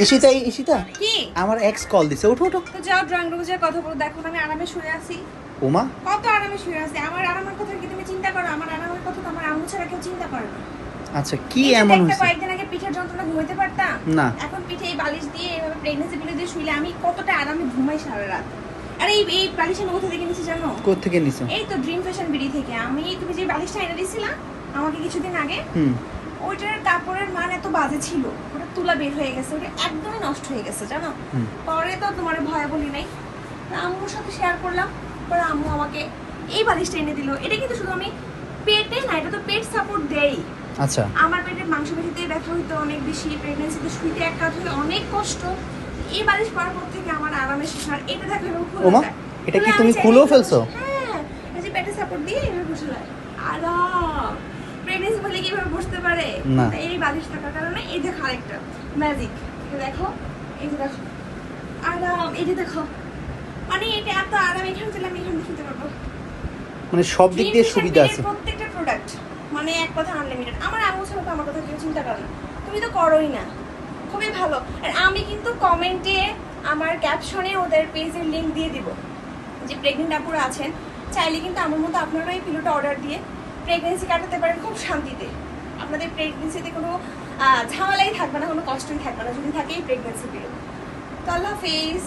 ঈশিতা ঈশিতা কি আমার x call দিছে, ওঠো ওঠো। তো যাও ড্রয়িং রুমে যা কথা বলো, দেখো আমি আরামে শুয়ে আছি। ওমা, কত আরামে শুয়ে আছি, আমার আরামের কথা কি তুমি চিন্তা করো? আমার আরামের কথা তো আমার আম্মু ছাড়া কেউ চিন্তা করে না। আচ্ছা কি এই যে এমন দেখতে হয়েছে? কয়েকদিন আগে পিঠের যন্ত্রণা ঘুমাইতে পারতাম না। এখন পিঠে এই বালিশ দিয়ে এভাবে প্রেগন্যান্সি পিলে দিয়ে শুইলে আমি কতটা আরামে ঘুমাই সারা রাত। আর এই বালিশ আমি কোথা থেকে নিয়েছি জানো? কোত্থেকে নিছো? এই তো ড্রিম ফ্যাশন বিডি থেকে। আমি তুমি যে বালিশটা এনে দিছিলা আমাকে কিছুদিন আগে, হুম। ওইটার কাপড়ের মান এত বাজে ছিল, ওটা তুলা বের হয়ে গেছে, ওটা একদমই নষ্ট হয়ে গেছে জানো। হুম। পরে তো তোমার ভয় বলি নাই, আম্মুর সাথে শেয়ার করলাম, পরে আম্মু আমাকে এই বালিশটা এনে দিল। এটা কিন্তু শুধু আমি পেটে না, এটা তো পেট সাপোর্ট দেই। আচ্ছা। আমার পেটের মাংসপেশিতে ব্যথা হইতো অনেক বেশি, প্রেগন্যান্সিতে শুইতে এক কাজ হলে অনেক কষ্ট। এই বালিশ পাওয়ার পর থেকে আমার আরামে শেষ। আর এটা দেখো এবার খুলে ওমা, যায়। এটা কি খুলে তুমি আমি খুলেও চাইলেই ফেলছো? হ্যাঁ, এই যে পেটে সাপোর্ট দিয়ে এভাবে বসে যায়। আরাম। প্রেগন্যান্সি বলে কি এভাবে বসতে পারে না। এই বালিশ থাকার কারণে। এই দেখো আরেকটা ম্যাজিক, দেখো এই যে দেখো আরাম, এই যে দেখো, মানে এটা এত আরাম, এখানে চলে আমি এখানে শুতে পারবো। মানে সব দিক দিয়ে সুবিধা আছে। প্রত্যেকটা প্রোডাক্ট মানে এক কথা আনলিমিটেড। আমার আম্মু ছাড়া তো আমার কথা কেউ চিন্তা করে না, তুমি তো করোই না, খুবই ভালো। আর আমি কিন্তু কমেন্টে আমার ক্যাপশনে ওদের পেজের লিংক দিয়ে দিব, যে প্রেগনেন্ট আপুরা আছেন চাইলে কিন্তু আমার মতো আপনারা এই পিলোটা অর্ডার দিয়ে প্রেগনেন্সি কাটাতে পারেন খুব শান্তিতে। আপনাদের প্রেগনেন্সিতে কোনো ঝামেলাই থাকবে না, কোনো কষ্টই থাকবে না যদি থাকে এই প্রেগনেন্সি পিলো। তো আল্লাহ হাফেজ।